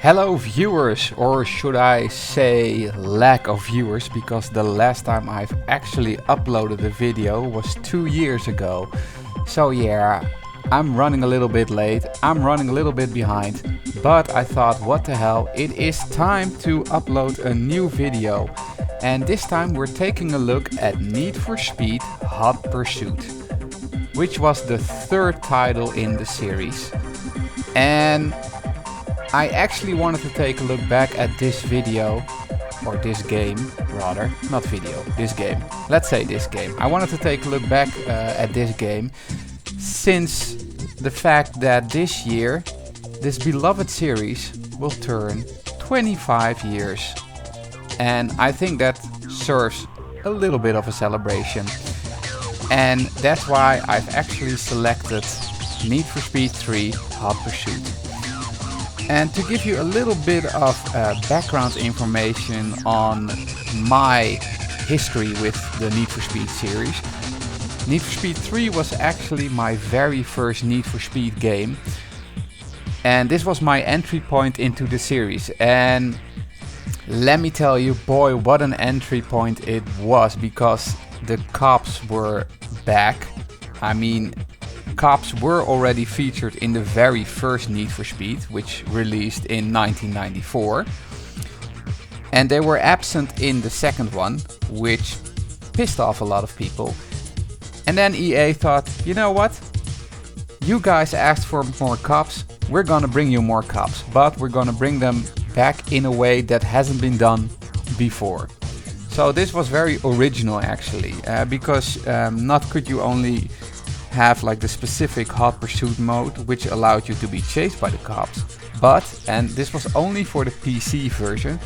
Hello viewers, or should I say lack of viewers, because the last time I've actually uploaded a video was 2 years ago. So yeah, I'm running a little bit late, I'm running a little bit behind, but I thought what the hell, it is time to upload a new video. And this time we're taking a look at Need for Speed Hot Pursuit, which was the third title in the series. And I actually wanted to take a look back at this video, or this game rather, not video, this game. Let's say this game. I wanted to take a look back at this game, since the fact that this year, this beloved series will turn 25 years. And I think that serves a little bit of a celebration. And that's why I've actually selected Need for Speed 3 Hot Pursuit. And to give you a little bit of background information on my history with the Need for Speed series. Need for Speed 3 was actually my very first Need for Speed game. And this was my entry point into the series. And let me tell you, boy, what an entry point it was, because the cops were back. I mean, cops were already featured in the very first Need for Speed, which released in 1994. And they were absent in the second one, which pissed off a lot of people. And then EA thought, you know what? You guys asked for more cops, we're gonna bring you more cops, but we're gonna bring them back in a way that hasn't been done before. So this was very original actually, because not could you only have like the specific Hot Pursuit mode, which allowed you to be chased by the cops, but, and this was only for the PC version,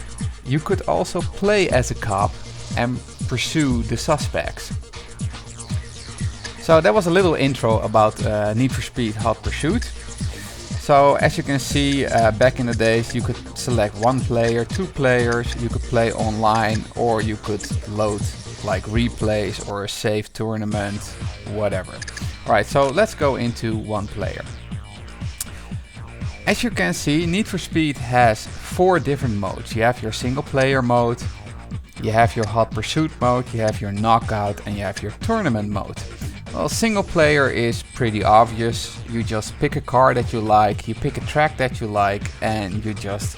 you could also play as a cop and pursue the suspects. So that was a little intro about Need for Speed Hot Pursuit. So as you can see, back in the days you could select 1 player, 2 players, you could play online, or you could load like replays or a save tournament, whatever. Alright, so let's go into 1 player. As you can see, Need for Speed has 4 different modes. You have your single player mode, you have your Hot Pursuit mode, you have your knockout, and you have your tournament mode. Well, single player is pretty obvious. You just pick a car that you like, you pick a track that you like, and you just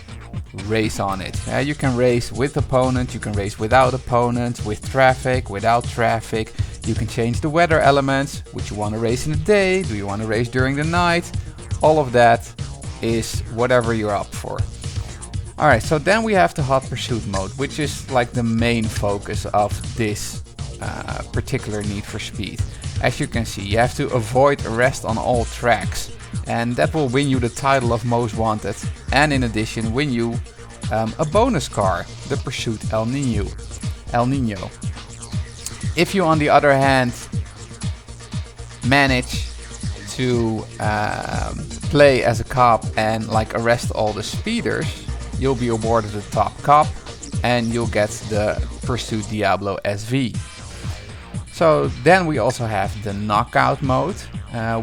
race on it. You can race with opponents, you can race without opponents, with traffic, without traffic. You can change the weather elements, which you want to race in the day, do you want to race during the night. All of that is whatever you're up for. Alright, so then we have the Hot Pursuit mode, which is like the main focus of this particular Need for Speed. As you can see, you have to avoid arrest on all tracks, and that will win you the title of Most Wanted, and in addition win you a bonus car, the Pursuit El Nino. If you on the other hand manage to play as a cop and like arrest all the speeders, you'll be awarded the top cop and you'll get the Pursuit Diablo SV. So then we also have the knockout mode,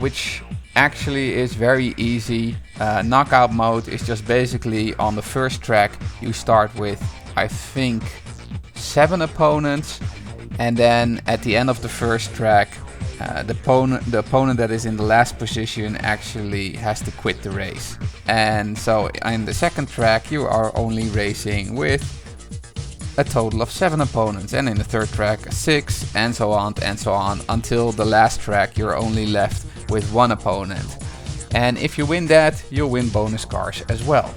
which actually is very easy. Knockout mode is just basically on the first track you start with, I think, 7 opponents, and then at the end of the first track the opponent that is in the last position actually has to quit the race. And so in the second track you are only racing with a total of 7 opponents, and in the third track 6, and so on, until the last track you're only left with 1 opponent. And if you win that, you'll win bonus cars as well.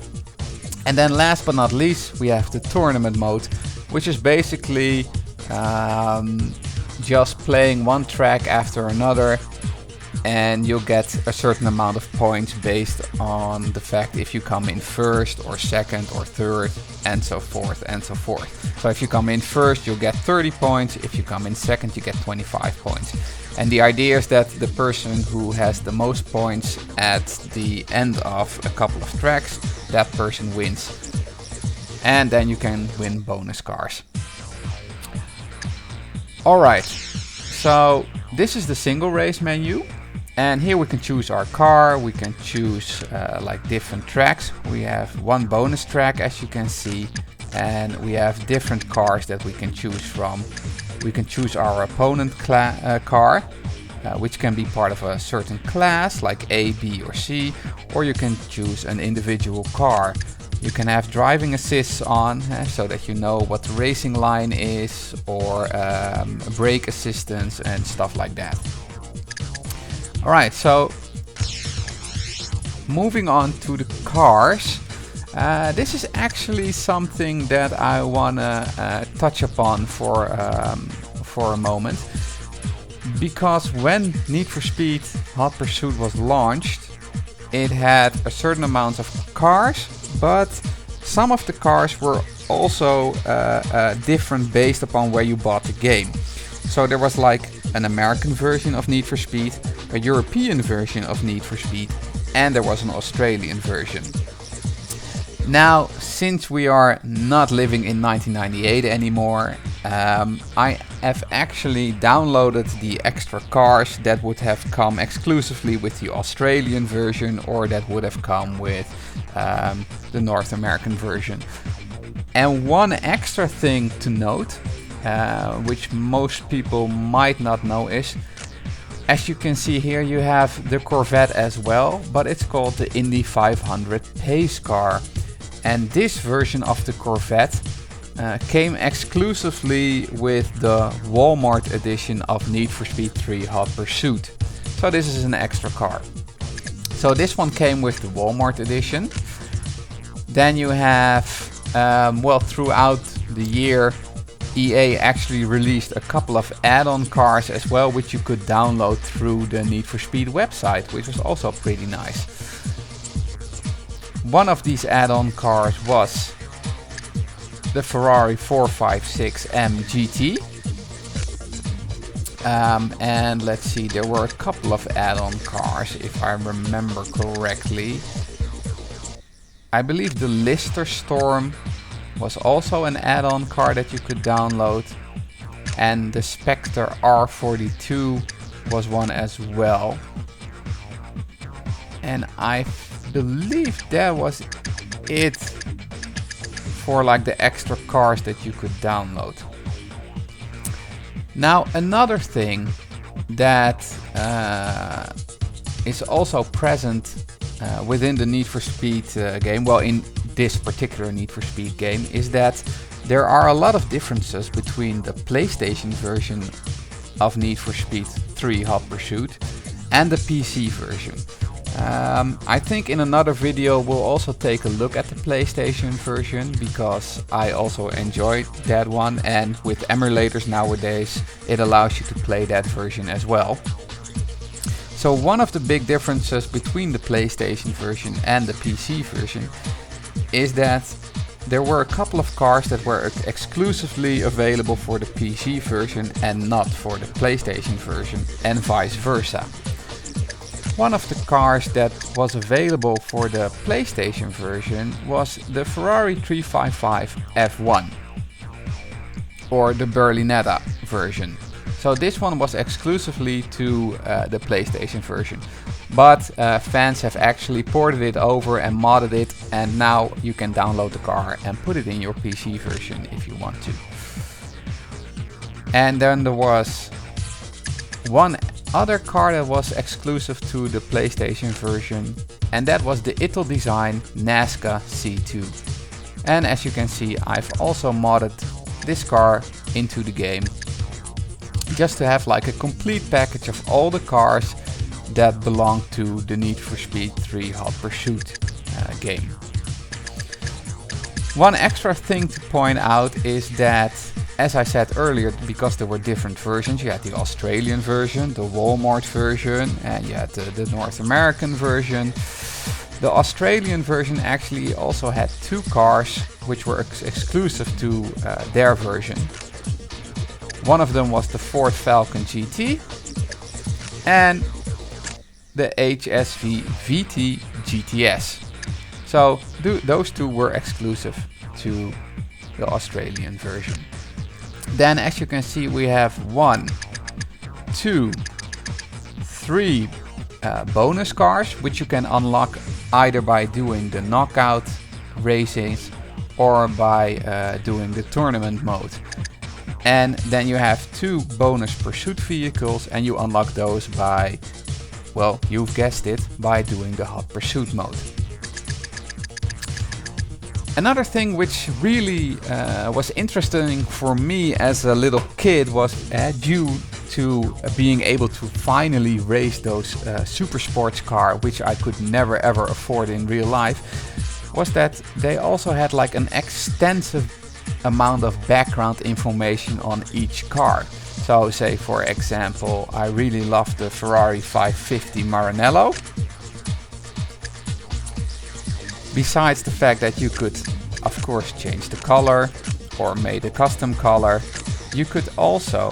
And then last but not least, we have the tournament mode, which is basically just playing 1 track after another, and you'll get a certain amount of points based on the fact if you come in first or second or third, and so forth and so forth. So if you come in first, you'll get 30 points. If you come in second, you get 25 points. And the idea is that the person who has the most points at the end of a couple of tracks, that person wins. And then you can win bonus cars. Alright, so this is the single race menu. And here we can choose our car, we can choose like different tracks. We have one bonus track, as you can see, and we have different cars that we can choose from. We can choose our opponent car, which can be part of a certain class like A, B or C, or you can choose an individual car. You can have driving assists on so that you know what the racing line is, or brake assistance and stuff like that. Alright, so moving on to the cars. This is actually something that I wanna touch upon for a moment, because when Need for Speed Hot Pursuit was launched, it had a certain amount of cars, but some of the cars were also different based upon where you bought the game. So there was like an American version of Need for Speed, a European version of Need for Speed, and there was an Australian version. Now, since we are not living in 1998 anymore, I have actually downloaded the extra cars that would have come exclusively with the Australian version, or that would have come with the North American version. And one extra thing to note, which most people might not know, is, as you can see here, you have the Corvette as well, but it's called the Indy 500 Pace Car. And this version of the Corvette came exclusively with the Walmart edition of Need for Speed 3 Hot Pursuit. So this is an extra car. So this one came with the Walmart edition. Then you have, well, throughout the year, EA actually released a couple of add-on cars as well, which you could download through the Need for Speed website, which was also pretty nice. One of these add-on cars was the Ferrari 456M GT. And let's see, there were a couple of add-on cars, if I remember correctly. I believe the Lister Storm was also an add-on car that you could download, and the Spectre R42 was one as well. And I believe that was it for like the extra cars that you could download. Now, another thing that is also present within the Need for Speed game, well, in this particular Need for Speed game, is that there are a lot of differences between the PlayStation version of Need for Speed 3 Hot Pursuit and the PC version. I think in another video we'll also take a look at the PlayStation version, because I also enjoyed that one, and with emulators nowadays it allows you to play that version as well. So one of the big differences between the PlayStation version and the PC version is that there were a couple of cars that were exclusively available for the PC version and not for the PlayStation version, and vice versa. One of the cars that was available for the PlayStation version was the Ferrari 355 F1, or the Berlinetta version. So this one was exclusively to the PlayStation version, but fans have actually ported it over and modded it, and now you can download the car and put it in your PC version if you want to. And then there was one other car that was exclusive to the PlayStation version, and that was the Italdesign Nazca C2. And as you can see, I've also modded this car into the game, just to have like a complete package of all the cars that belong to the Need for Speed 3 Hot Pursuit game. One extra thing to point out is that, as I said earlier, because there were different versions, you had the Australian version, the Walmart version, and you had the North American version. The Australian version actually also had two cars which were exclusive to their version. One of them was the Ford Falcon GT and the HSV VT GTS. So those two were exclusive to the Australian version. Then, as you can see, we have 1, 2, 3, bonus cars, which you can unlock either by doing the knockout races or by doing the tournament mode. And then you have 2 bonus pursuit vehicles, and you unlock those by, well, you've guessed it, by doing the hot pursuit mode. Another thing which really was interesting for me as a little kid was due to being able to finally race those super sports car, which I could never ever afford in real life, was that they also had like an extensive amount of background information on each car. So say for example, I really love the Ferrari 550 Maranello. Besides the fact that you could of course change the color or made a custom color, you could also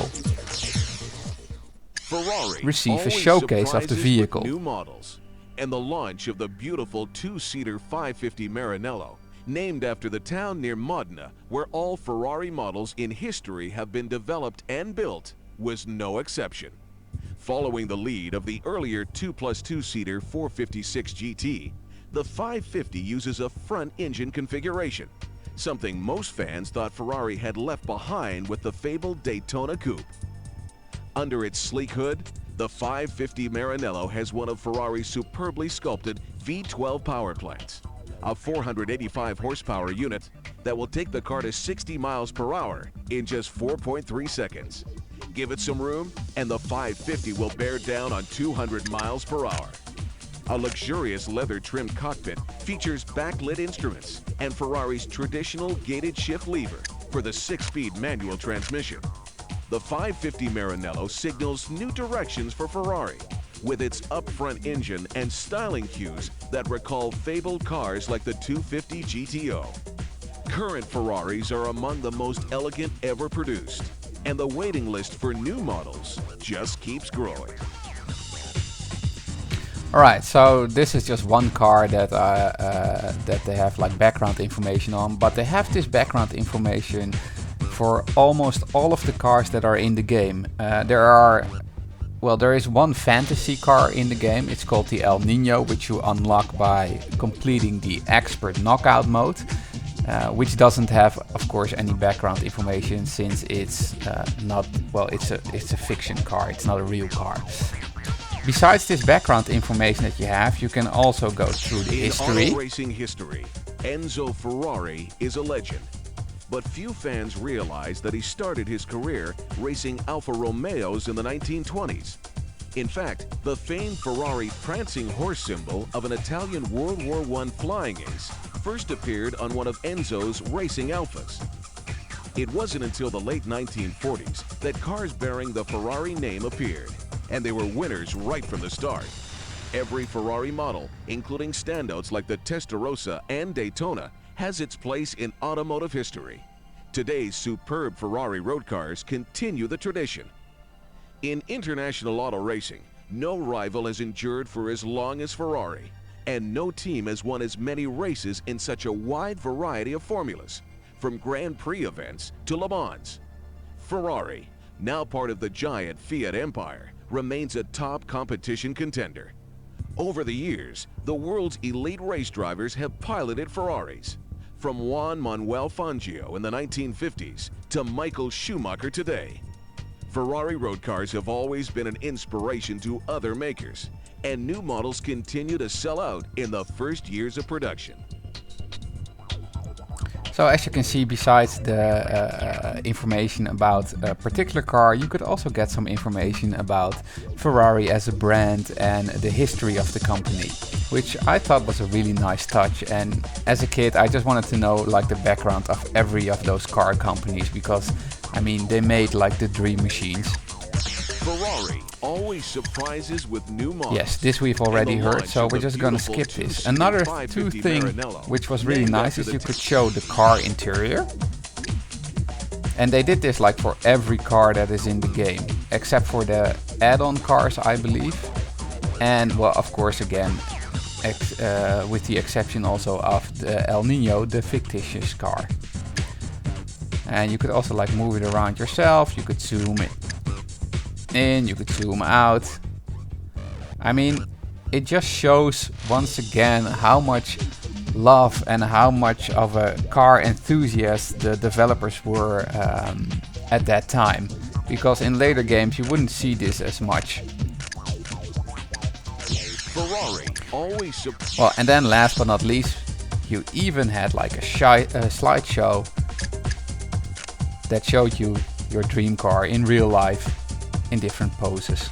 Ferrari receive a showcase of the vehicle. New models and the launch of the beautiful 2-seater 550 Maranello, named after the town near Modena where all Ferrari models in history have been developed and built, was no exception. Following the lead of the earlier 2+2-seater 456 GT, the 550 uses a front engine configuration, something most fans thought Ferrari had left behind with the fabled Daytona Coupe. Under its sleek hood, the 550 Maranello has one of Ferrari's superbly sculpted V12 power plants, a 485 horsepower unit that will take the car to 60 miles per hour in just 4.3 seconds. Give it some room and the 550 will bear down on 200 miles per hour. A luxurious leather-trimmed cockpit features backlit instruments and Ferrari's traditional gated shift lever for the 6-speed manual transmission. The 550 Maranello signals new directions for Ferrari with its upfront engine and styling cues that recall fabled cars like the 250 GTO. Current Ferraris are among the most elegant ever produced, and the waiting list for new models just keeps growing. Alright, so this is just one car that that they have like background information on, but they have this background information for almost all of the cars that are in the game. There is one fantasy car in the game. It's called the El Nino, which you unlock by completing the expert knockout mode, which doesn't have, of course, any background information since it's it's a fiction car. It's not a real car. Besides this background information that you have, you can also go through the history. In auto racing history, Enzo Ferrari is a legend. But few fans realize that he started his career racing Alfa Romeos in the 1920s. In fact, the famed Ferrari prancing horse symbol of an Italian World War I flying ace first appeared on one of Enzo's racing Alfas. It wasn't until the late 1940s that cars bearing the Ferrari name appeared, and they were winners right from the start. Every Ferrari model, including standouts like the Testarossa and Daytona, has its place in automotive history. Today's superb Ferrari road cars continue the tradition. In international auto racing, no rival has endured for as long as Ferrari, and no team has won as many races in such a wide variety of formulas, from Grand Prix events to Le Mans. Ferrari, now part of the giant Fiat empire, remains a top competition contender. Over the years, the world's elite race drivers have piloted Ferraris, from Juan Manuel Fangio in the 1950s to Michael Schumacher today. Ferrari road cars have always been an inspiration to other makers, and new models continue to sell out in the first years of production. So as you can see, besides the information about a particular car, you could also get some information about Ferrari as a brand and the history of the company, which I thought was a really nice touch. And as a kid, I just wanted to know like the background of every of those car companies, because I mean, they made like the dream machines. Ferrari always surprises with new models. Yes, this we've already heard, so we're just gonna skip this. Another two thing which was really nice is you could show the car interior. And they did this like for every car that is in the game, except for the add-on cars, I believe. And well, of course, again, with the exception also of the El Nino, the fictitious car. And you could also like move it around yourself. You could zoom it in, you could zoom out. I mean, it just shows once again how much love and how much of a car enthusiast the developers were at that time, because in later games you wouldn't see this as much. Ferrari always well, and then last but not least, you even had like a slideshow that showed you your dream car in real life in different poses.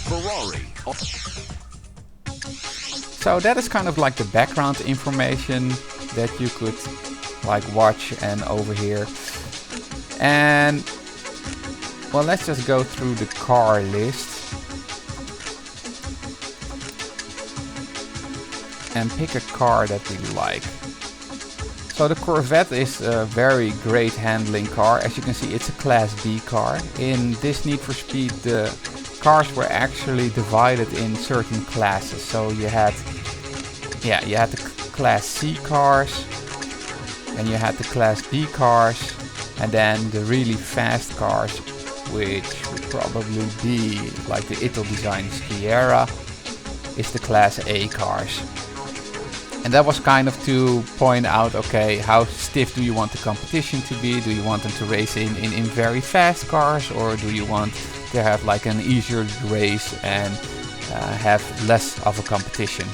Ferrari. So that is kind of like the background information that you could like watch and overhear. And well, let's just go through the car list and pick a car that we like. So the Corvette is a very great handling car. As you can see, it's a Class B car. In this Need for Speed, the cars were actually divided in certain classes. So you had the Class C cars, and you had the Class B cars, and then the really fast cars, which would probably be like the Ital-design Sciera, is the Class A cars. And that was kind of to point out, okay, how stiff do you want the competition to be? Do you want them to race in very fast cars, or do you want to have like an easier race and have less of a competition?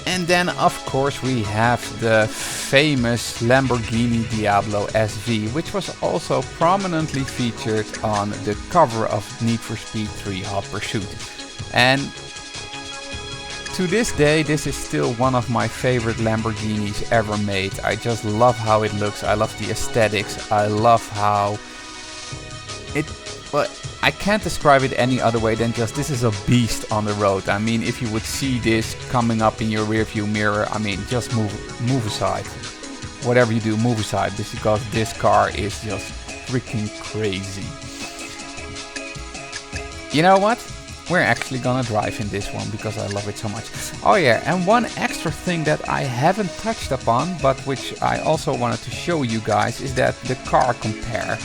And then of course we have the famous Lamborghini Diablo SV, which was also prominently featured on the cover of Need for Speed 3 Hot Pursuit. And to this day, this is still one of my favorite Lamborghinis ever made. I just love how it looks. I love the aesthetics. I love how it... Well, I can't describe it any other way than just this is a beast on the road. I mean, if you would see this coming up in your rearview mirror, I mean, just move aside. Whatever you do, move aside, because this car is just freaking crazy. You know what? We're actually gonna drive in this one because I love it so much. Oh yeah, and one extra thing that I haven't touched upon, but which I also wanted to show you guys, is that the car compare.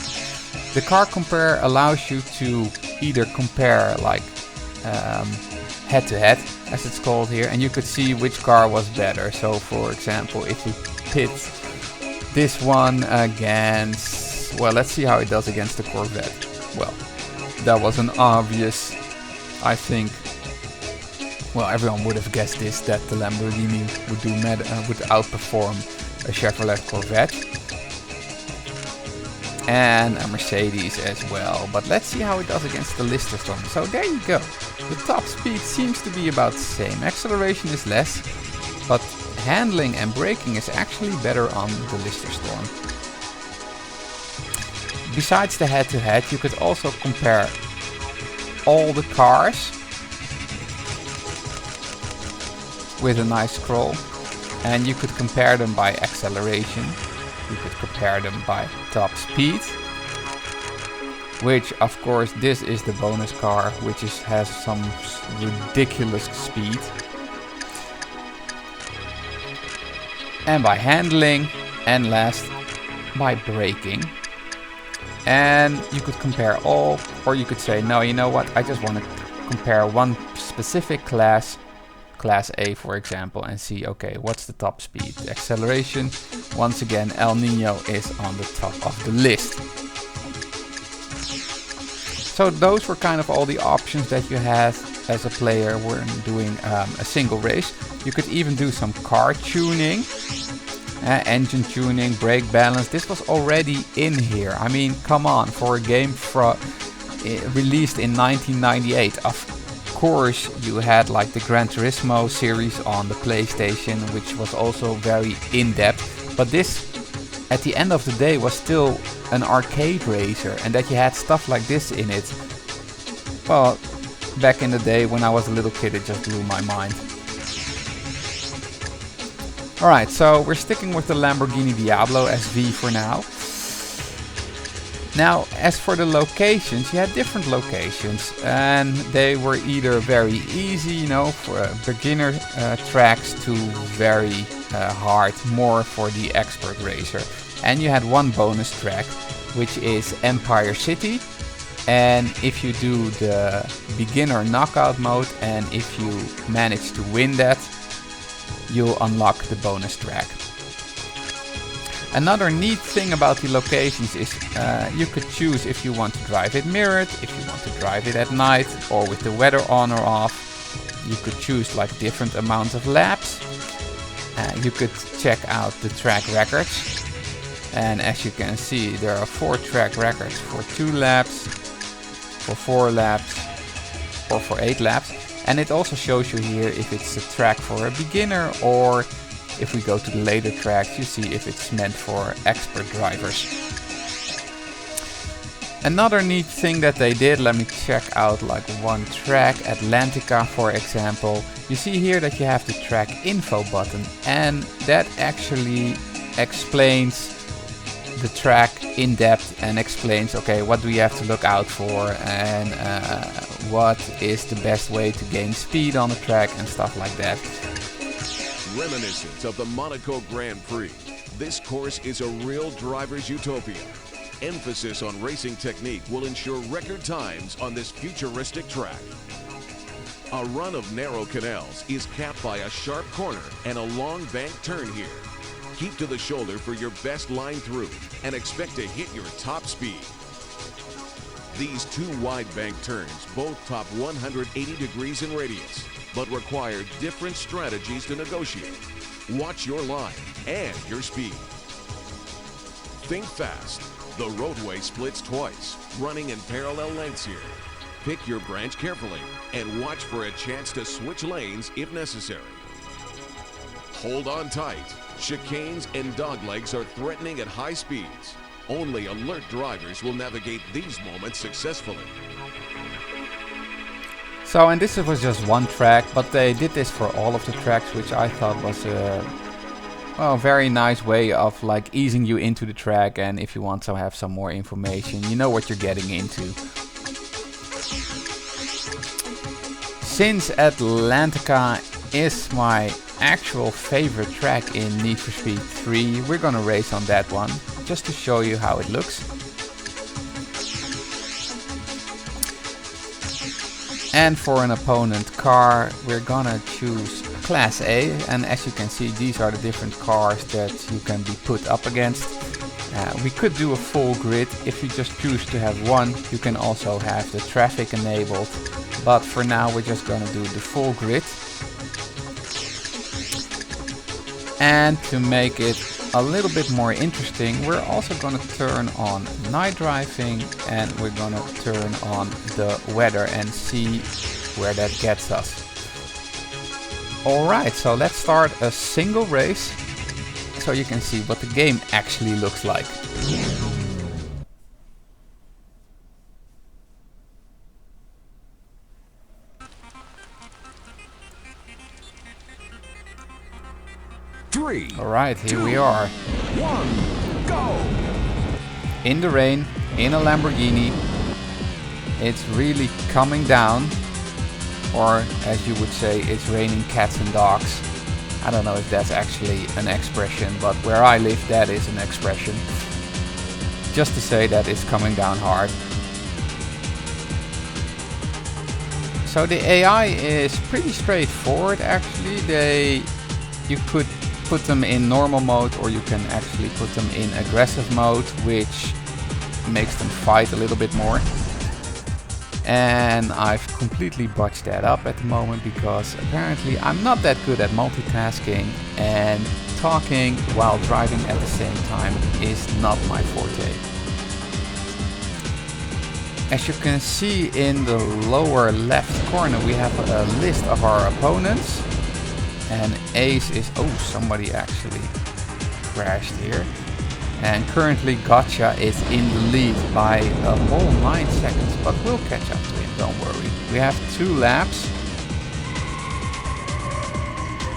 The car compare allows you to either compare like head to head, as it's called here, and you could see which car was better. So for example, if we pit this one against, well, let's see how it does against the Corvette. Well, that was an obvious, I think, well, everyone would have guessed this, that the Lamborghini would outperform a Chevrolet Corvette and a Mercedes as well. But let's see how it does against the Lister Storm. So there you go. The top speed seems to be about the same. Acceleration is less, but handling and braking is actually better on the Lister Storm. Besides the head-to-head, you could also compare all the cars with a nice scroll, and you could compare them by acceleration, you could compare them by top speed, which of course this is the bonus car, which has some ridiculous speed, and by handling, and last by braking. And you could compare all, or you could say, no, you know what, I just want to compare one specific class, Class A for example, and see, okay, what's the top speed? The acceleration, once again, El Nino is on the top of the list. So those were kind of all the options that you had as a player when doing a single race. You could even do some car tuning. Engine tuning, brake balance, this was already in here. I mean, come on, for a game released in 1998. Of course, you had like the Gran Turismo series on the PlayStation, which was also very in-depth. But this, at the end of the day, was still an arcade racer, and that you had stuff like this in it. Well, back in the day when I was a little kid, it just blew my mind. Alright, so we're sticking with the Lamborghini Diablo SV for now. Now, as for the locations, you had different locations, and they were either very easy, you know, for beginner tracks, to very hard, more for the expert racer. And you had one bonus track, which is Empire City. And if you do the beginner knockout mode, and if you manage to win that, you'll unlock the bonus track. Another neat thing about the locations is you could choose if you want to drive it mirrored, if you want to drive it at night, or with the weather on or off. You could choose like different amounts of laps. You could check out the track records. And as you can see, there are 4 track records for 2 laps, for 4 laps, or for 8 laps. And it also shows you here if it's a track for a beginner, or if we go to the later tracks, you see if it's meant for expert drivers. Another neat thing that they did, let me check out like one track, Atlantica for example. You see here that you have the track info button, and that actually explains the track in depth and explains, okay, what do you have to look out for, and what is the best way to gain speed on the track and stuff like that. Reminiscent of the Monaco Grand Prix, this course is a real driver's utopia. Emphasis on racing technique will ensure record times on this futuristic track. A run of narrow canals is capped by a sharp corner and a long bank turn here. Keep to the shoulder for your best line through and expect to hit your top speed. These 2 wide bank turns both top 180 degrees in radius, but require different strategies to negotiate. Watch your line and your speed. Think fast. The roadway splits twice, running in parallel lengths here. Pick your branch carefully and watch for a chance to switch lanes if necessary. Hold on tight. Chicanes and doglegs are threatening at high speeds. Only alert drivers will navigate these moments successfully. So, and this was just one track, but they did this for all of the tracks, which I thought was a very nice way of like easing you into the track, and if you want to have some more information, you know what you're getting into. Since Atlantica is my actual favorite track in Need for Speed 3, we're gonna race on that one, just to show you how it looks. And for an opponent car, we're gonna choose Class A, and as you can see, these are the different cars that you can be put up against. We could do a full grid. If you just choose to have one, you can also have the traffic enabled, but for now we're just gonna do the full grid. And to make it a little bit more interesting, we're also gonna turn on night driving, and we're gonna turn on the weather and see where that gets us. Alright, so let's start a single race so you can see what the game actually looks like. Alright, here we are. 1, go! In the rain, in a Lamborghini. It's really coming down. Or, as you would say, it's raining cats and dogs. I don't know if that's actually an expression, but where I live, that is an expression. Just to say that it's coming down hard. So the AI is pretty straightforward actually. You could put them in normal mode, or you can actually put them in aggressive mode, which makes them fight a little bit more. And I've completely botched that up at the moment because apparently I'm not that good at multitasking, and talking while driving at the same time is not my forte. As you can see in the lower left corner, we have a list of our opponents. And Ace is, oh, somebody actually crashed here. And currently Gotcha is in the lead by a whole 9 seconds, but we'll catch up to him, don't worry. We have 2 laps.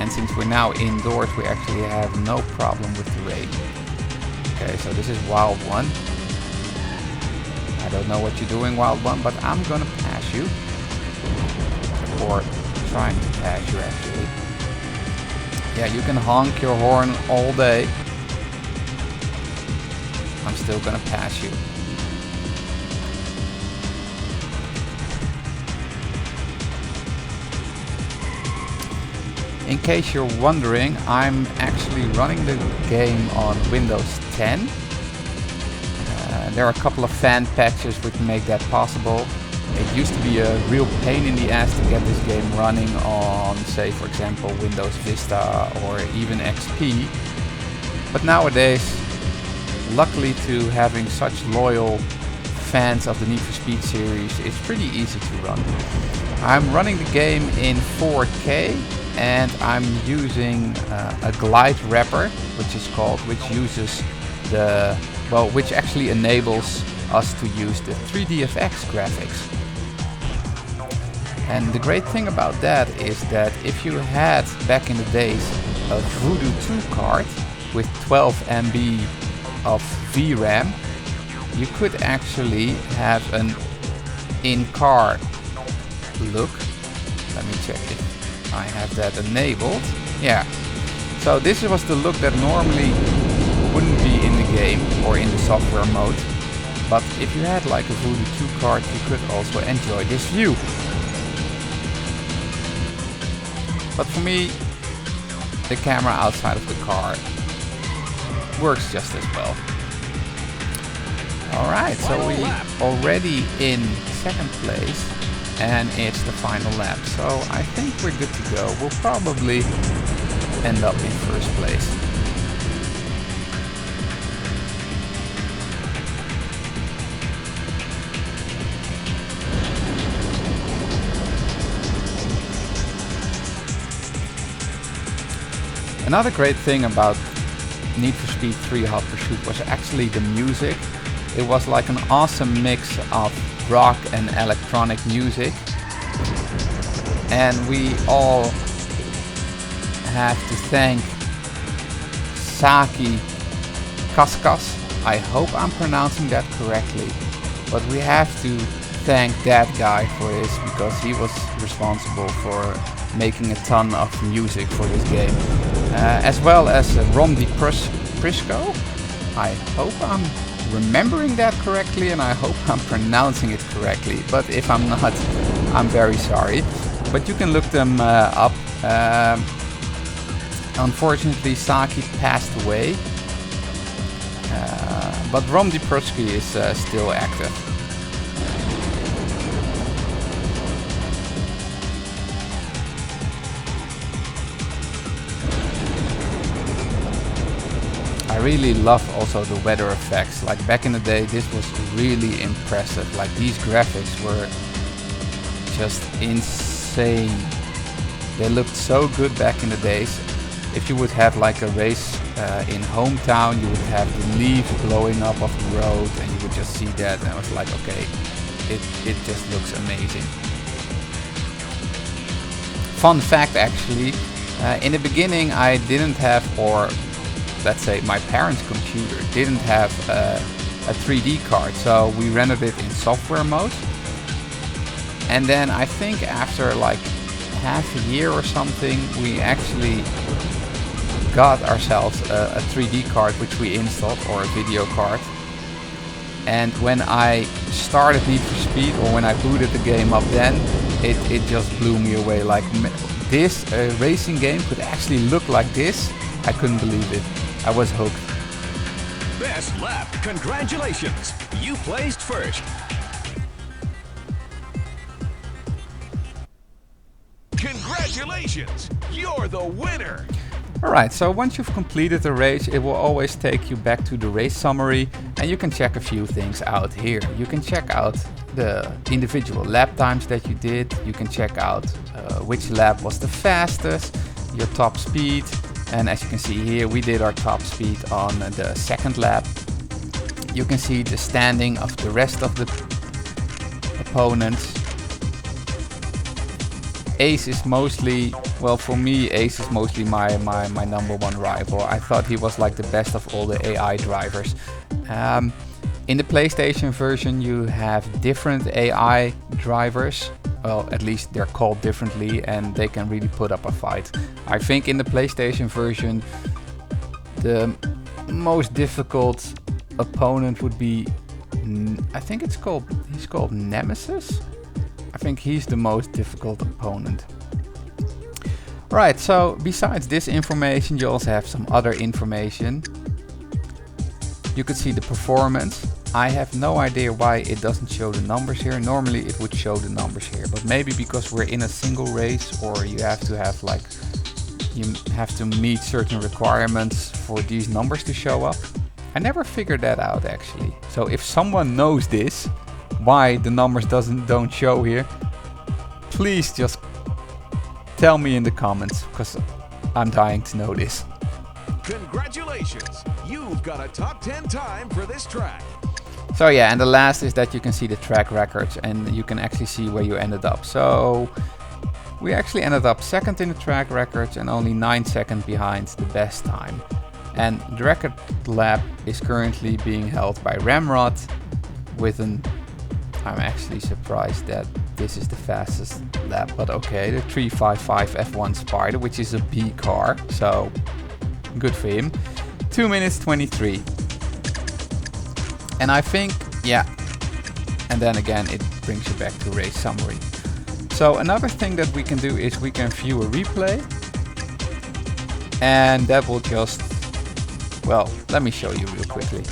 And since we're now indoors, we actually have no problem with the rain. Okay, so this is Wild 1. I don't know what you're doing, Wild One, but I'm gonna pass you. Or trying to pass you, actually. Yeah, you can honk your horn all day. I'm still gonna pass you. In case you're wondering, I'm actually running the game on Windows 10. There are a couple of fan patches which make that possible. It used to be a real pain in the ass to get this game running on, say, for example, Windows Vista or even XP. But nowadays, luckily to having such loyal fans of the Need for Speed series, it's pretty easy to run. I'm running the game in 4K. And I'm using a glide wrapper, which uses which actually enables us to use the 3DFX graphics. And the great thing about that is that if you had back in the days a Voodoo 2 card with 12 MB of VRAM, you could actually have an in-car look. Let me check it. I have that enabled. Yeah. So this was the look that normally wouldn't be in the game or in the software mode. But if you had like a Voodoo 2 card, you could also enjoy this view. But for me, the camera outside of the car works just as well. Alright, so we already in second place. And it's the final lap, so I think we're good to go. We'll probably end up in first place. Another great thing about Need for Speed 3 Hot Pursuit was actually the music. It was like an awesome mix of rock and electronic music, and we all have to thank Saki Kaskas. I hope I'm pronouncing that correctly, but we have to thank that guy for this because he was responsible for making a ton of music for this game, as well as Rom Di Prisco. I hope I'm remembering that correctly, and I hope I'm pronouncing it correctly, but if I'm not, I'm very sorry. But you can look them up. Unfortunately, Saki passed away, but Rom Di Prisco is still active. I really love also the weather effects. Like back in the day, this was really impressive. Like these graphics were just insane. They looked so good back in the days. If you would have like a race in hometown, you would have the leaves blowing up off the road, and you would just see that, and I was like, okay, it just looks amazing. Fun fact, actually, in the beginning I didn't have, or let's say my parents' computer didn't have a 3D card, so we rendered it in software mode. And then I think after like half a year or something, we actually got ourselves a 3D card which we installed, or a video card. And when I started Need for Speed, or when I booted the game up, then it just blew me away. Like this racing game could actually look like this. I couldn't believe it. I was hooked. Best lap. Congratulations. You placed first. Congratulations. You're the winner. Alright, so once you've completed the race, it will always take you back to the race summary, and you can check a few things out here. You can check out the individual lap times that you did. You can check out which lap was the fastest, your top speed, and as you can see here, we did our top speed on the second lap. You can see the standing of the rest of the opponents. Ace is mostly, well, for me, Ace is mostly my number one rival. I thought he was like the best of all the AI drivers. In the PlayStation version you have different AI drivers. Well, at least they're called differently, and they can really put up a fight. I think in the PlayStation version the most difficult opponent would be, I think he's called Nemesis. I think he's the most difficult opponent. Right, so besides this information you also have some other information. You could see the performance. I have no idea why it doesn't show the numbers here. Normally it would show the numbers here, but maybe because we're in a single race, or you have to meet certain requirements for these numbers to show up. I never figured that out actually. So if someone knows this, why the numbers don't show here, please just tell me in the comments, because I'm dying to know this. Congratulations! You've got a top 10 time for this track. So yeah, and the last is that you can see the track records, and you can actually see where you ended up. So we actually ended up second in the track records and only 9 seconds behind the best time. And the record lap is currently being held by Ramrod with an... I'm actually surprised that this is the fastest lap, but okay, the 355 F1 Spider, which is a B car, so good for him. 2 minutes 23. And I think, yeah, and then again it brings you back to race summary. So another thing that we can do is we can view a replay, and that will just, well, let me show you real quickly.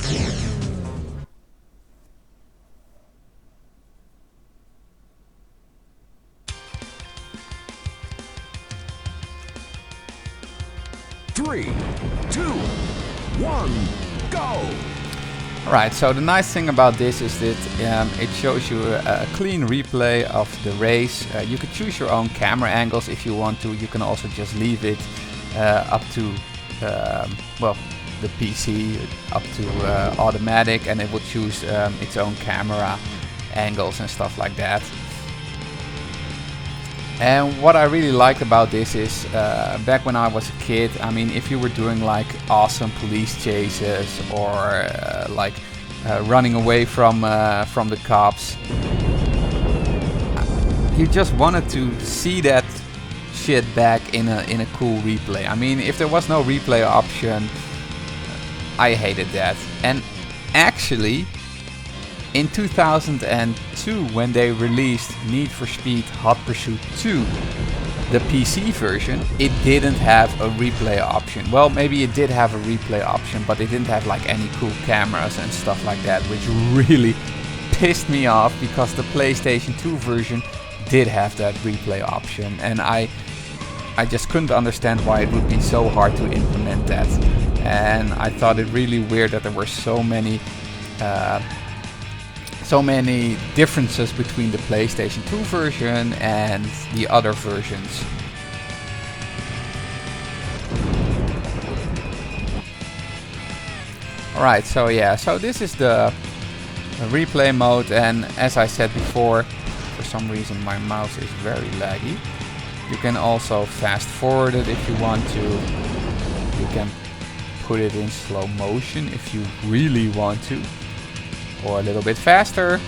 Three, two, one, go! Alright, so the nice thing about this is that it shows you a clean replay of the race. You could choose your own camera angles if you want to. You can also just leave it up to, well, the PC, up to automatic, and it will choose its own camera angles and stuff like that. And what I really liked about this is, back when I was a kid, I mean, if you were doing like awesome police chases or running away from the cops, you just wanted to see that shit back in a cool replay. I mean, if there was no replay option, I hated that. And actually, in 2002, when they released Need for Speed Hot Pursuit 2, the PC version, it didn't have a replay option. Well, maybe it did have a replay option, but it didn't have like any cool cameras and stuff like that, which really pissed me off, because the PlayStation 2 version did have that replay option, and I just couldn't understand why it would be so hard to implement that. And I thought it really weird that there were so many differences between the PlayStation 2 version and the other versions. Alright, so yeah, so this is the replay mode, and as I said before, for some reason my mouse is very laggy. You can also fast forward it if you want to. You can put it in slow motion if you really want to, or a little bit faster,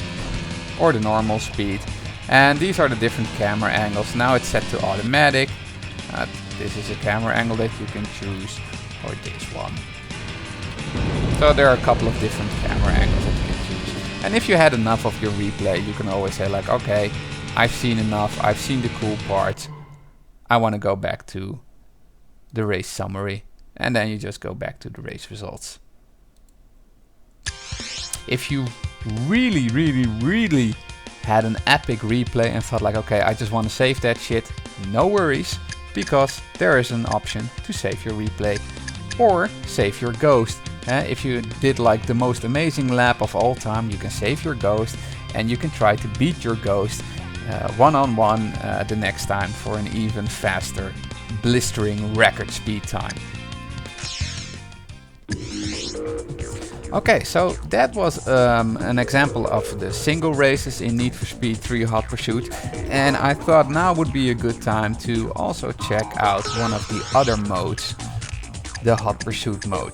or the normal speed. And these are the different camera angles. Now it's set to automatic. This is a camera angle that you can choose, or this one. So there are a couple of different camera angles that you can choose. And if you had enough of your replay, you can always say like, okay, I've seen enough, I've seen the cool parts, I want to go back to the race summary. And then you just go back to the race results. If you really had an epic replay and thought like, okay, I just want to save that shit, no worries, because there is an option to save your replay or save your ghost. If you did like the most amazing lap of all time, you can save your ghost and you can try to beat your ghost one-on-one the next time for an even faster, blistering record speed time. Okay, so that was an example of the single races in Need for Speed 3 Hot Pursuit, and I thought now would be a good time to also check out one of the other modes, the Hot Pursuit mode.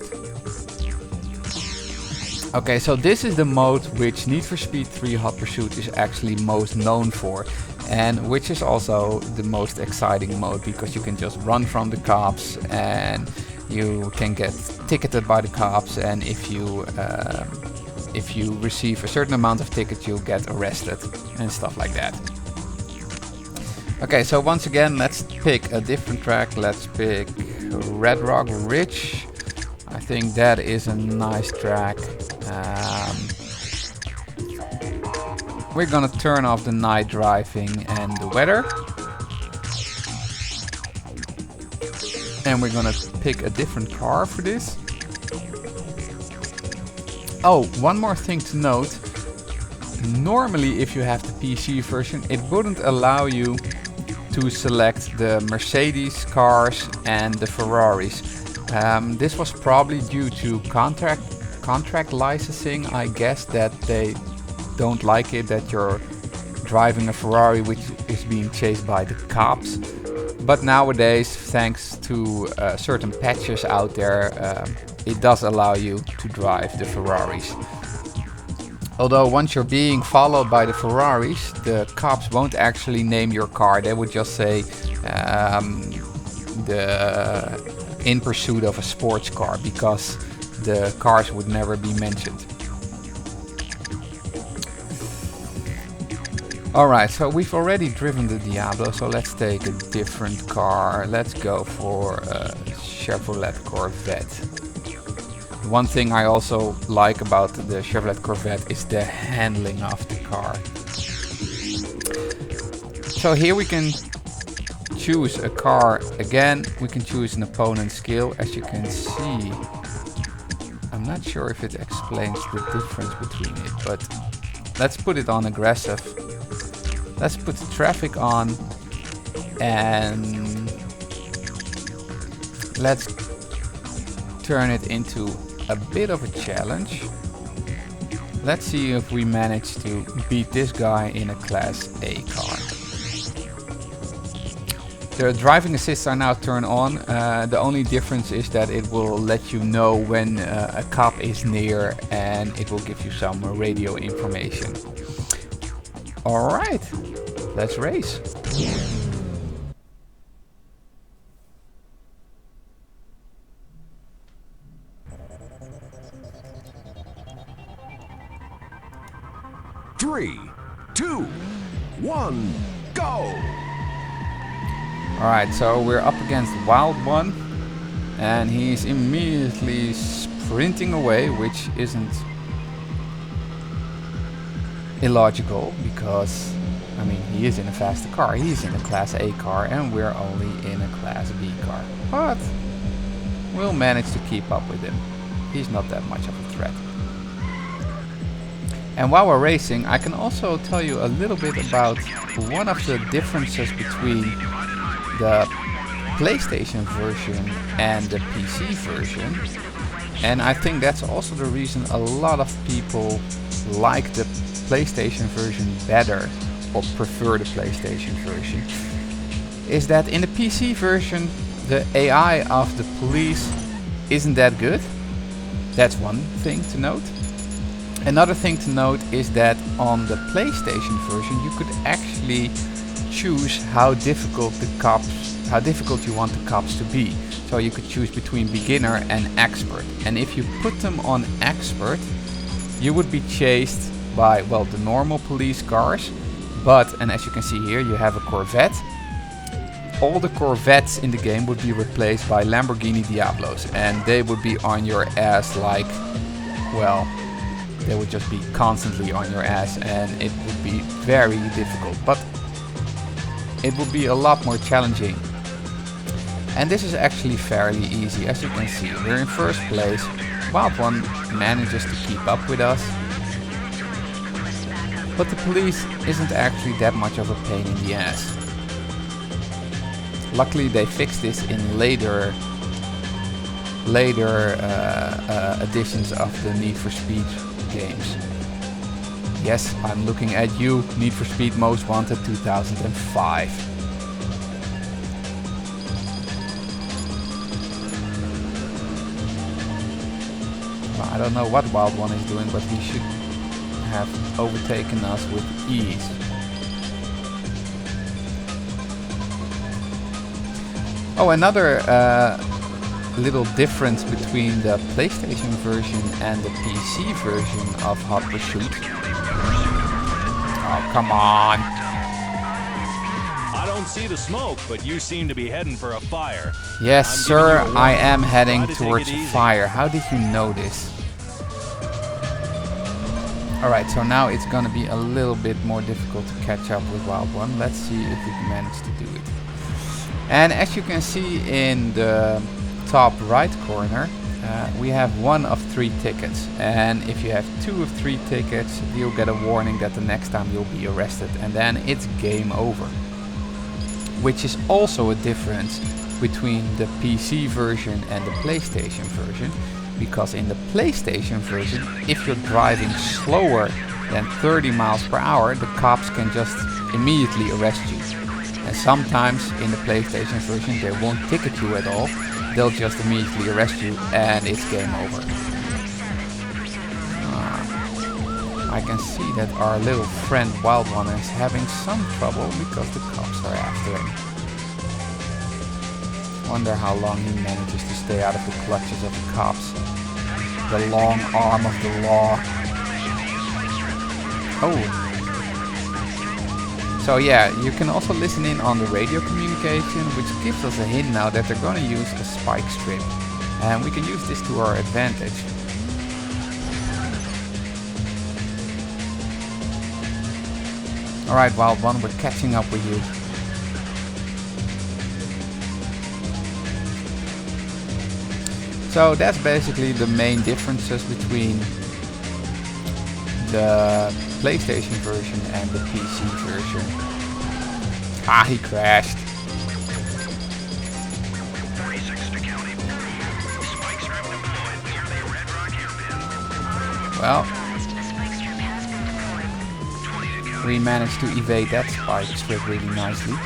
Okay, so this is the mode which Need for Speed 3 Hot Pursuit is actually most known for, and which is also the most exciting mode, because you can just run from the cops and you can get ticketed by the cops, and if you receive a certain amount of tickets, you'll get arrested and stuff like that. Okay, so once again, let's pick a different track. Let's pick Red Rock Ridge. I think that is a nice track. We're gonna turn off the night driving and the weather. And we're gonna pick a different car for this. Oh, one more thing to note. Normally, if you have the PC version, it wouldn't allow you to select the Mercedes cars and the Ferraris. This was probably due to contract licensing. I guess that they don't like it that you're driving a Ferrari which is being chased by the cops. But nowadays, thanks to certain patches out there, it does allow you to drive the Ferraris. Although once you're being followed by the Ferraris, the cops won't actually name your car. They would just say in pursuit of a sports car, because the cars would never be mentioned. Alright, so we've already driven the Diablo, so let's take a different car. Let's go for a Chevrolet Corvette. One thing I also like about the Chevrolet Corvette is the handling of the car. So here we can choose a car. Again, we can choose an opponent skill. As you can see, I'm not sure if it explains the difference between it, but let's put it on aggressive. Let's put the traffic on and let's turn it into a bit of a challenge. Let's see if we manage to beat this guy in a Class A car. The driving assists are now turned on. The only difference is that it will let you know when a cop is near, and it will give you some radio information. Alright, let's race. Three, two, one, go! Alright, so we're up against Wild One, and he's immediately sprinting away, which isn't illogical, because I mean, he is in a faster car, he's in a Class A car, and we're only in a Class B car. But we'll manage to keep up with him. He's not that much of a threat. And while we're racing, I can also tell you a little bit about one of the differences between the PlayStation version and the PC version. And I think that's also the reason a lot of people like the PlayStation version better, or prefer the PlayStation version, is that in the PC version the AI of the police isn't that good. That's one thing to note. Another thing to note is that on the PlayStation version you could actually choose how difficult you want the cops to be. So you could choose between beginner and expert. And if you put them on expert, you would be chased by, well, the normal police cars, but, and as you can see here, you have a Corvette. All the Corvettes in the game would be replaced by Lamborghini Diablos, and they would be on your ass like, well, they would just be constantly on your ass, and it would be very difficult, but it would be a lot more challenging. And this is actually fairly easy. As you can see, we're in first place. Wild One manages to keep up with us, but the police isn't actually that much of a pain in the ass. Luckily they fixed this in later editions of the Need for Speed games. Yes, I'm looking at you, Need for Speed Most Wanted 2005. Well, I don't know what Wild One is doing, but he should have overtaken us with ease. Oh, another little difference between the PlayStation version and the PC version of Hot Pursuit. Oh, come on. I don't see the smoke, but you seem to be heading for a fire. Yes, I'm sir, giving you a I warning. am heading Try to take towards it a easy. fire. How did you know this? Alright, so now it's gonna be a little bit more difficult to catch up with Wild One. Let's see if we can manage to do it. And as you can see in the top right corner, we have 1 of 3 tickets. And if you have 2 of 3 tickets, you'll get a warning that the next time you'll be arrested. And then it's game over. Which is also a difference between the PC version and the PlayStation version. Because in the PlayStation version, if you're driving slower than 30 miles per hour, the cops can just immediately arrest you. And sometimes in the PlayStation version they won't ticket you at all, they'll just immediately arrest you and it's game over. I can see that our little friend Wild One is having some trouble because the cops are after him. Wonder how long he manages to stay out of the clutches of the cops. The long arm of the law. Oh. So yeah, you can also listen in on the radio communication, which gives us a hint now that they're going to use a spike strip. And we can use this to our advantage. Alright, Wild One, we're catching up with you. So that's basically the main differences between the PlayStation version and the PC version. Ah, he crashed. Well, we managed to evade that spike strip really nicely.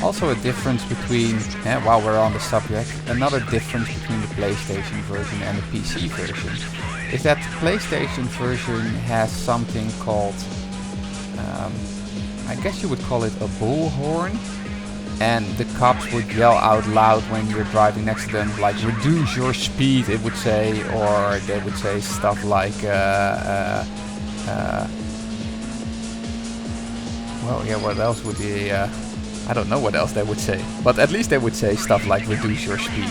Also a difference between, while we're on the subject, another difference between the PlayStation version and the PC version is that the PlayStation version has something called, I guess you would call it a bullhorn, and the cops would yell out loud when you're driving next to them, like reduce your speed, it would say, or they would say stuff like, well, yeah, what else would they, I don't know what else they would say, but at least they would say stuff like reduce your speed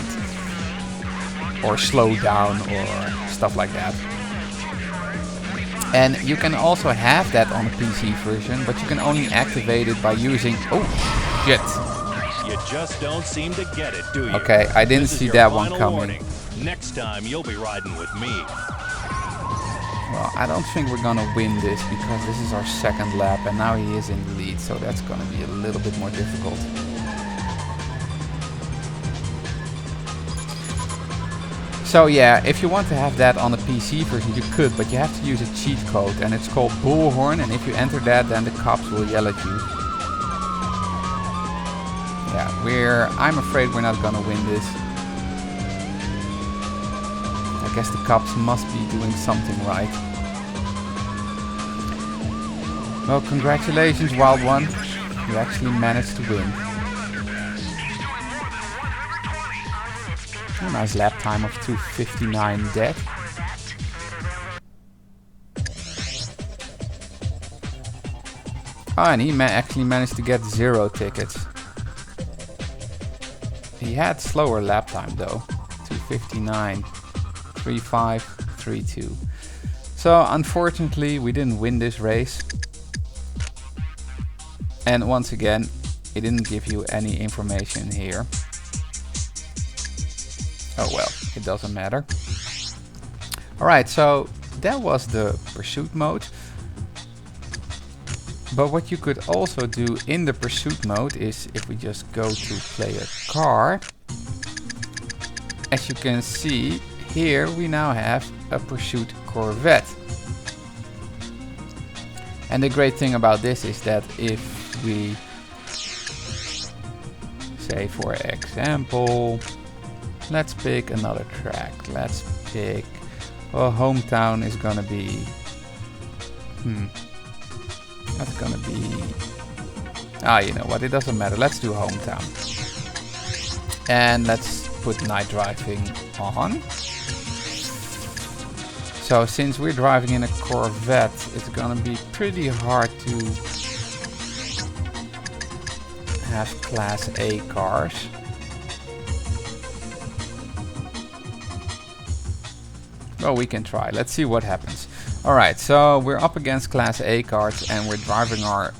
or slow down or stuff like that. And you can also have that on the PC version, but you can only activate it by using... Oh, shit. You just don't seem to get it, do you? Okay, I didn't This is see your that one final coming. warning. Next time you'll be riding with me. Well, I don't think we're gonna win this because this is our second lap and now he is in the lead, so that's gonna be a little bit more difficult. So yeah, if you want to have that on the PC version you could, but you have to use a cheat code and it's called Bullhorn, and if you enter that then the cops will yell at you. Yeah, I'm afraid we're not gonna win this. I guess the cops must be doing something right. Well, congratulations, Wild One. You actually managed to win. A nice lap time of 2:59 dead. Oh, and he actually managed to get 0 tickets. He had slower lap time though. 2:59. 3.5, 3.2. So unfortunately we didn't win this race. And once again, it didn't give you any information here. Oh well, it doesn't matter. Alright, so that was the pursuit mode. But what you could also do in the pursuit mode is, if we just go to play a car, as you can see, here we now have a Pursuit Corvette. And the great thing about this is that if we say, for example, let's pick another track. Let's pick, well, Hometown is gonna be, that's gonna be, you know what, it doesn't matter. Let's do Hometown. And let's put Night Driving on. So since we're driving in a Corvette, it's gonna be pretty hard to have Class A cars. Well, we can try. Let's see what happens. Alright, so we're up against Class A cars and we're driving our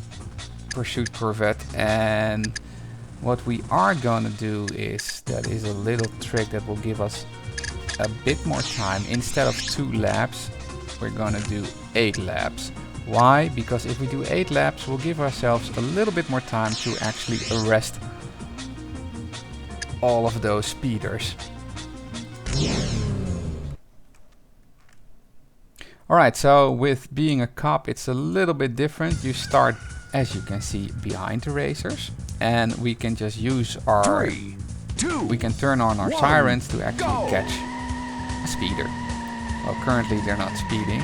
Pursuit Corvette, and what we are gonna do is, that is a little trick that will give us a bit more time. Instead of 2 laps, we're gonna do 8 laps. Why? Because if we do 8 laps, we'll give ourselves a little bit more time to actually arrest all of those speeders. Alright, so with being a cop, it's a little bit different. You start, as you can see, behind the racers, and we can just use our... 3, 2, we can turn on our 1, sirens to actually go! catch a speeder. Well, currently they're not speeding.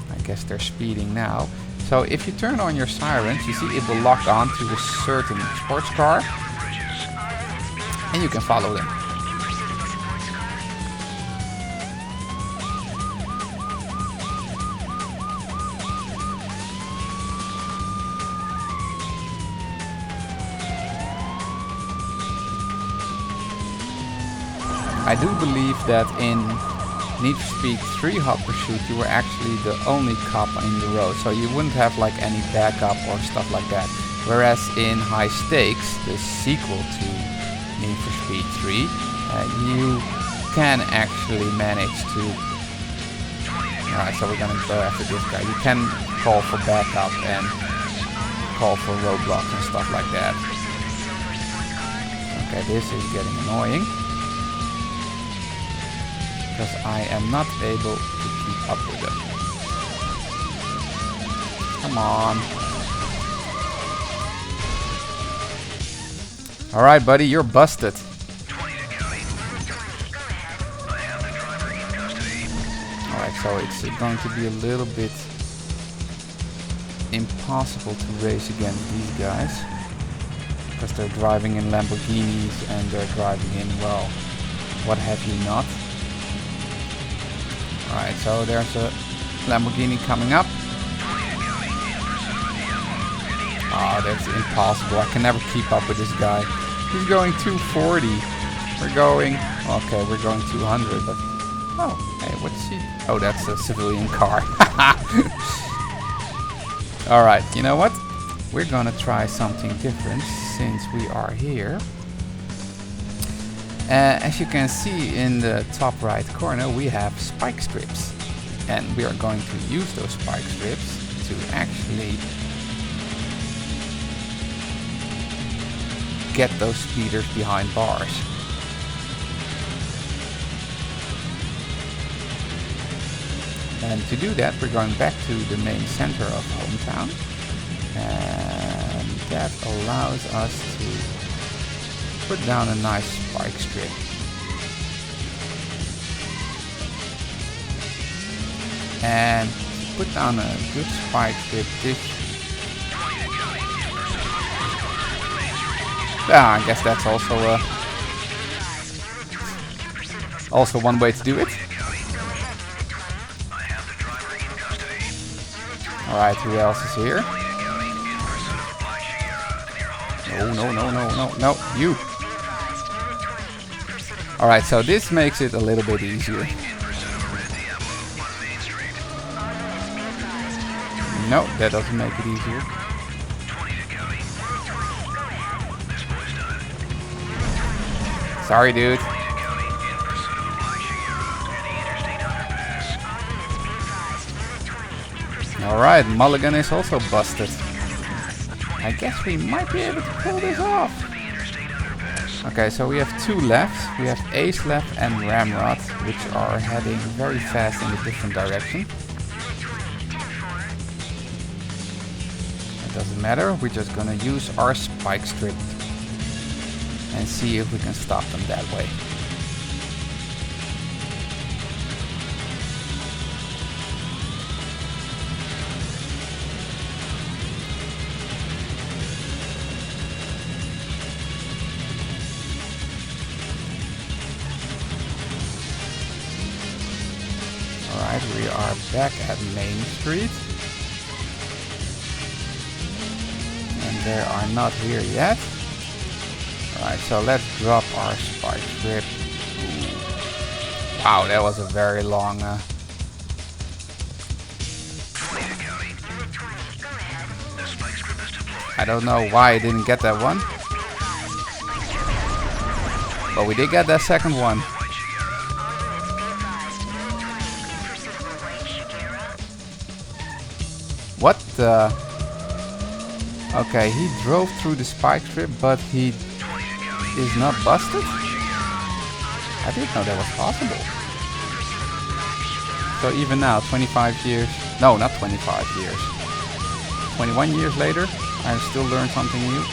I guess they're speeding now. So if you turn on your sirens, you see it will lock on to a certain sports car, and you can follow them. I do believe that in Need for Speed 3 Hot Pursuit you were actually the only cop in the road, so you wouldn't have like any backup or stuff like that. Whereas in High Stakes, the sequel to Need for Speed 3, you can actually manage to... Alright, so we're gonna go after this guy. You can call for backup and call for roadblocks and stuff like that. Okay, this is getting annoying, because I am not able to keep up with them. Come on. Alright, buddy, you're busted. Alright, so it's going to be a little bit impossible to race against these guys, because they're driving in Lamborghinis and they're driving in, well, what have you not. Alright, so there's a Lamborghini coming up. Oh, that's impossible. I can never keep up with this guy. He's going 240. We're going... Okay, we're going 200, but... Oh, hey, what's he... Oh, that's a civilian car. Alright, you know what? We're gonna try something different since we are here. As you can see in the top right corner, we have spike strips, and we are going to use those spike strips to actually get those speeders behind bars. And to do that, we're going back to the main center of Hometown, and that allows us to put down a nice spike strip. And put down a good spike strip I guess that's also one way to do it. Alright, who else is here? No, you! Alright, so this makes it a little bit easier. No, that doesn't make it easier. Sorry, dude. Alright, Mulligan is also busted. I guess we might be able to pull this off. Okay, so we have 2 left. We have Ace left and Ramrod, which are heading very fast in a different direction. It doesn't matter, we're just gonna use our spike strip and see if we can stop them that way. Alright, we are back at Main Street. And they are not here yet. Alright, so let's drop our spike strip. Wow, that was a very long... I don't know why I didn't get that one. But we did get that second one. What the... Okay, he drove through the spike strip, but he is not busted? I didn't know that was possible. So even now, 25 years... No, not 25 years. 21 years later, I still learned something new.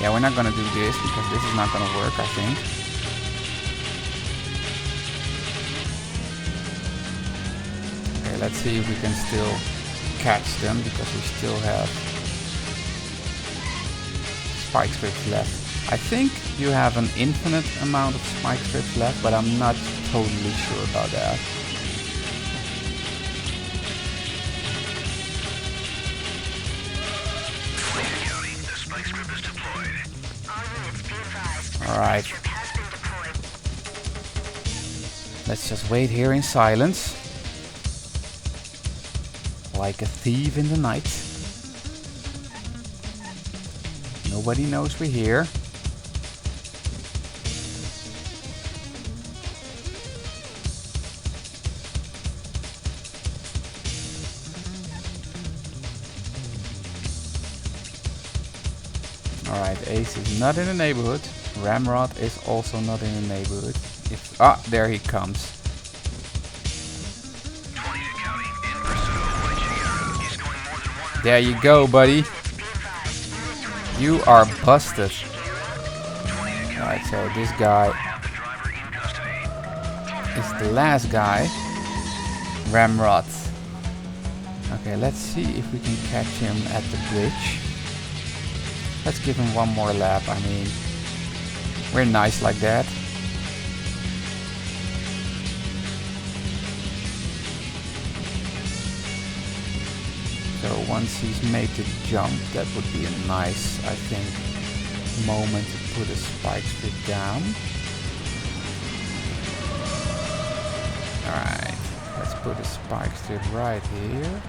Yeah, we're not gonna do this, because this is not gonna work, I think. Okay, let's see if we can still catch them, because we still have spike strips left. I think you have an infinite amount of spike strips left, but I'm not totally sure about that. Alright. Let's just wait here in silence. Like a thief in the night. Nobody knows we're here. Alright, Ace is not in the neighborhood. Ramrod is also not in the neighborhood. Ah, there he comes. There you go, buddy. You are busted. Alright, so this guy is the last guy. Ramrod. Okay, let's see if we can catch him at the bridge. Let's give him one more lap. I mean, we're nice like that. So once he's made the jump, that would be a nice, I think, moment to put a spike strip down. Alright, let's put a spike strip right here.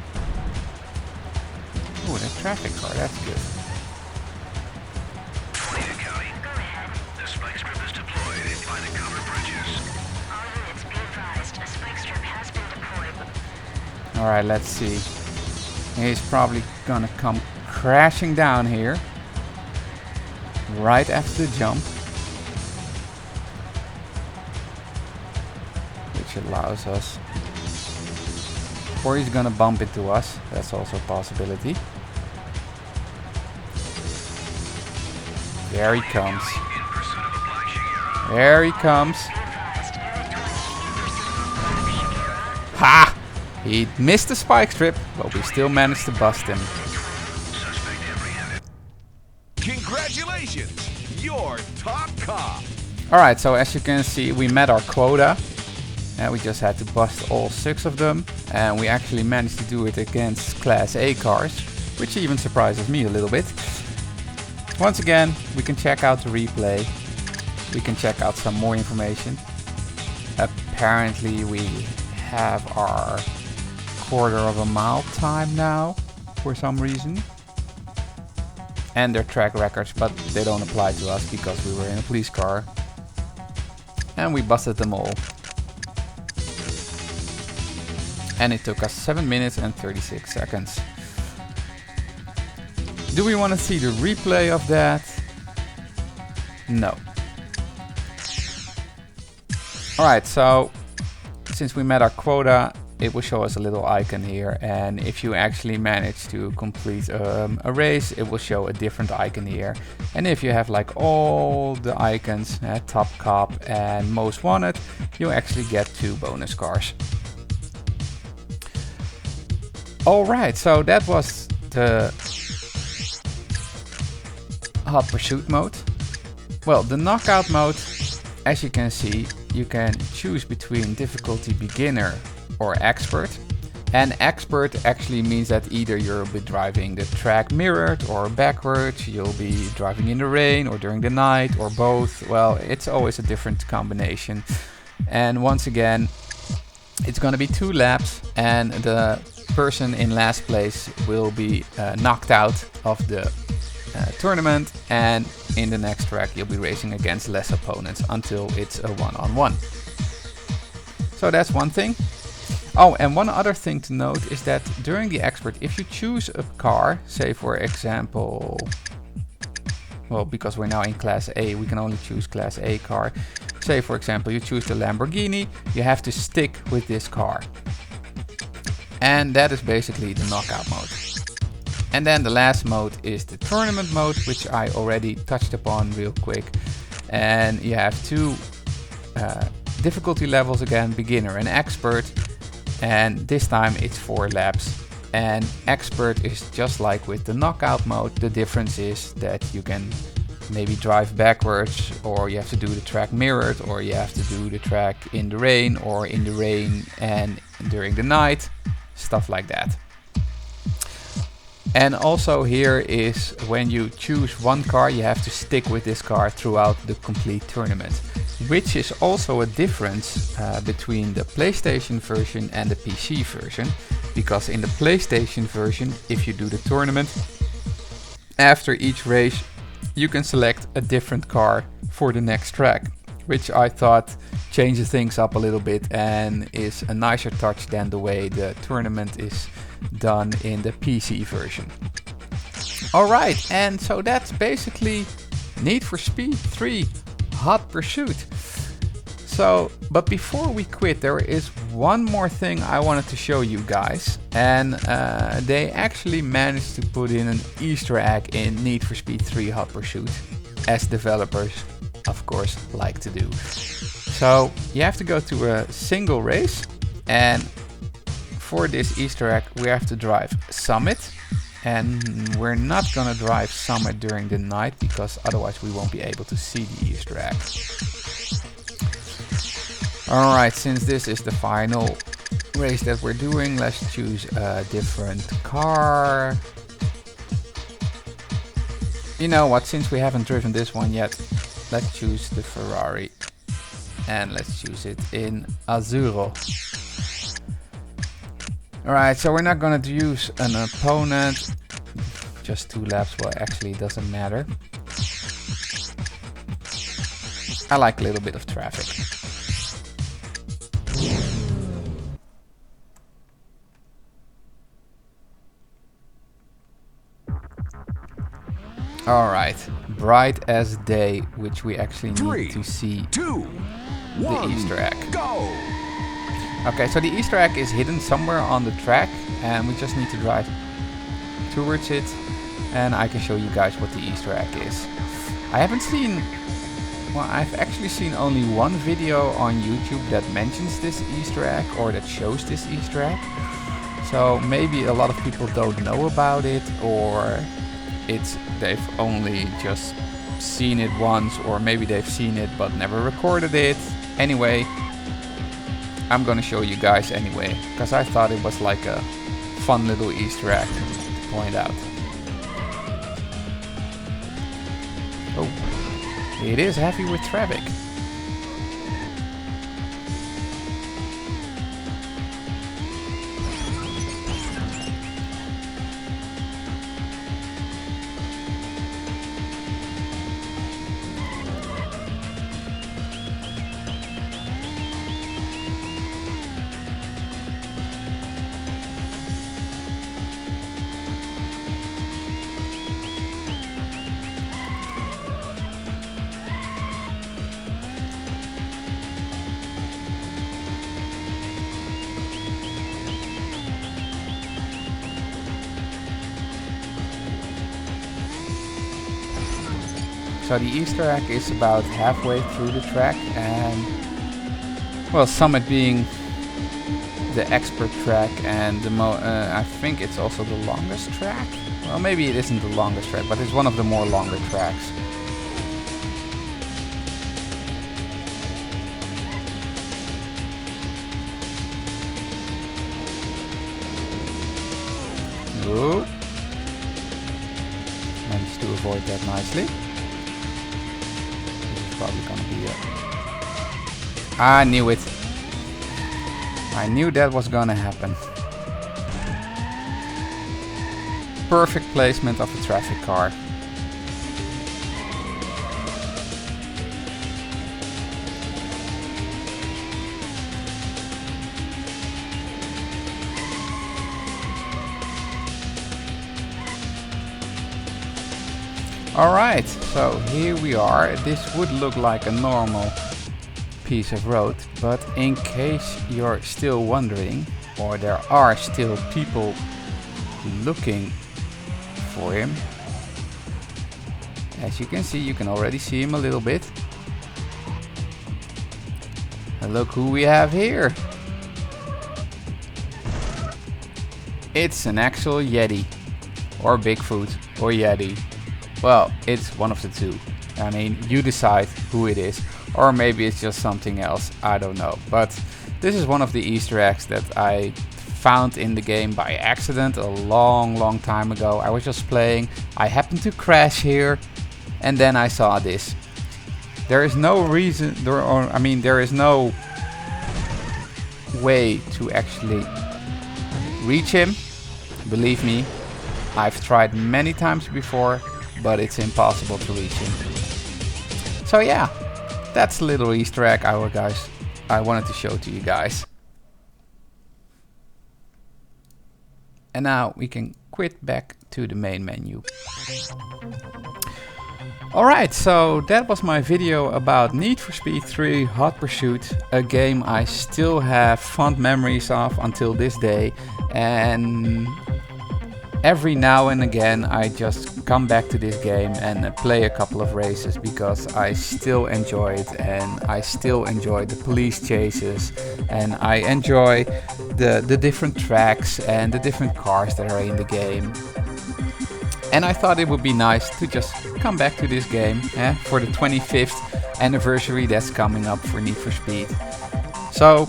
Ooh, the traffic car, that's good. Alright, let's see. He's probably gonna come crashing down here right after the jump, which allows us, or he's gonna bump into us. That's also a possibility. There he comes. There he comes. Ha! He missed the spike strip, but we still managed to bust him. Congratulations! You're top cop! Alright, so as you can see, we met our quota. And we just had to bust all 6 of them. And we actually managed to do it against Class A cars, which even surprises me a little bit. Once again, we can check out the replay. We can check out some more information. Apparently we have our quarter-of-a-mile time now, for some reason. And their track records, but they don't apply to us because we were in a police car. And we busted them all. And it took us 7 minutes and 36 seconds. Do we want to see the replay of that? No. Alright, so since we met our quota, it will show us a little icon here, and if you actually manage to complete a race, it will show a different icon here. And if you have like all the icons, top cop and most wanted, you actually get 2 bonus cars. Alright, so that was the Hot Pursuit mode. Well, the knockout mode, as you can see, you can choose between difficulty beginner or expert. And expert actually means that either you'll be driving the track mirrored or backwards, you'll be driving in the rain or during the night or both. Well, it's always a different combination. And once again, it's gonna be 2 laps, and the person in last place will be knocked out of the tournament, and in the next track you'll be racing against less opponents until it's a one-on-one. So that's one thing. Oh, and one other thing to note is that during the expert, if you choose a car, say for example, well, because we're now in Class A, we can only choose Class A car. Say for example, you choose the Lamborghini, you have to stick with this car. And that is basically the knockout mode. And then the last mode is the tournament mode, which I already touched upon real quick. And you have 2 difficulty levels again, beginner and expert. And this time it's 4 laps. And expert is just like with the knockout mode. The difference is that you can maybe drive backwards, or you have to do the track mirrored, or you have to do the track in the rain, or in the rain and during the night, stuff like that. And also here is when you choose one car, you have to stick with this car throughout the complete tournament, which is also a difference between the PlayStation version and the PC version, because in the PlayStation version, if you do the tournament, after each race you can select a different car for the next track, which I thought changes things up a little bit and is a nicer touch than the way the tournament is done in the PC version. Alright, and so that's basically Need for Speed 3 Hot Pursuit. So, but before we quit, there is one more thing I wanted to show you guys, and they actually managed to put in an Easter egg in Need for Speed 3 Hot Pursuit, as developers of course like to do. So you have to go to a single race, and for this Easter egg we have to drive Summit, and we're not gonna drive Summit during the night because otherwise we won't be able to see the Easter egg. Alright, since this is the final race that we're doing, let's choose a different car. You know what, since we haven't driven this one yet, let's choose the Ferrari. And let's choose it in Azzurro. Alright, so we're not gonna use an opponent. Just 2 laps, well actually it doesn't matter. I like a little bit of traffic. Alright, bright as day, which we actually need to see 2, the 1, Easter egg. go! Okay, so the Easter egg is hidden somewhere on the track, and we just need to drive towards it, and I can show you guys what the Easter egg is. I haven't seen, well, I've actually seen only one video on YouTube that mentions this Easter egg, or that shows this Easter egg. So maybe a lot of people don't know about it, or they've only just seen it once, or maybe they've seen it but never recorded it. Anyway, I'm gonna show you guys anyway, because I thought it was like a fun little Easter egg to point out. Oh, it is heavy with traffic. So the Easter egg is about halfway through the track, and well, Summit being the expert track and the I think it's also the longest track. Well, maybe it isn't the longest track, but it's one of the more longer tracks. Ooh. Managed to avoid that nicely. This is probably gonna be it. I knew it. I knew that was gonna happen. Perfect placement of a traffic car. Alright, so here we are. This would look like a normal piece of road, but in case you're still wondering, or there are still people looking for him, as you can see, you can already see him a little bit. And look who we have here. It's an actual Yeti, or Bigfoot, or Yeti. Well, it's one of the two. I mean, you decide who it is. Or maybe it's just something else. I don't know. But this is one of the Easter eggs that I found in the game by accident a long time ago. I was just playing. I happened to crash here. And then I saw this. There is no reason, there is no way to actually reach him. Believe me, I've tried many times before, but it's impossible to reach him. So yeah, that's a little Easter egg I wanted to show to you guys. And now we can quit back to the main menu. Alright, so that was my video about Need for Speed 3 Hot Pursuit, a game I still have fond memories of until this day, and every now and again I just come back to this game and play a couple of races because I still enjoy it, and I still enjoy the police chases, and I enjoy the different tracks and the different cars that are in the game. And I thought it would be nice to just come back to this game for the 25th anniversary that's coming up for Need for Speed. So,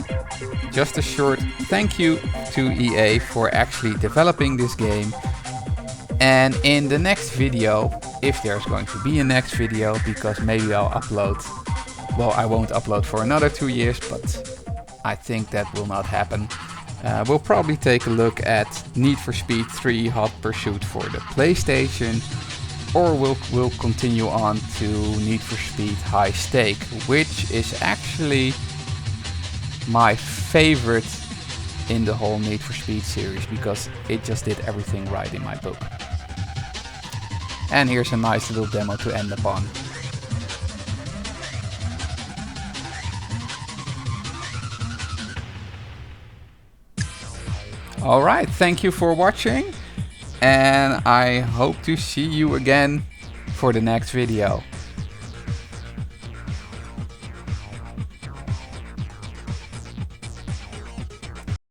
just a short thank you to EA for actually developing this game. And in the next video, if there's going to be a next video, because maybe I'll upload, well, I won't upload for another 2 years, but I think that will not happen. We'll probably take a look at Need for Speed 3 Hot Pursuit for the PlayStation, or we'll continue on to Need for Speed High Stake, which is actually my favorite in the whole Need for Speed series, because it just did everything right in my book. And here's a nice little demo to end upon. Alright, thank you for watching, and I hope to see you again for the next video.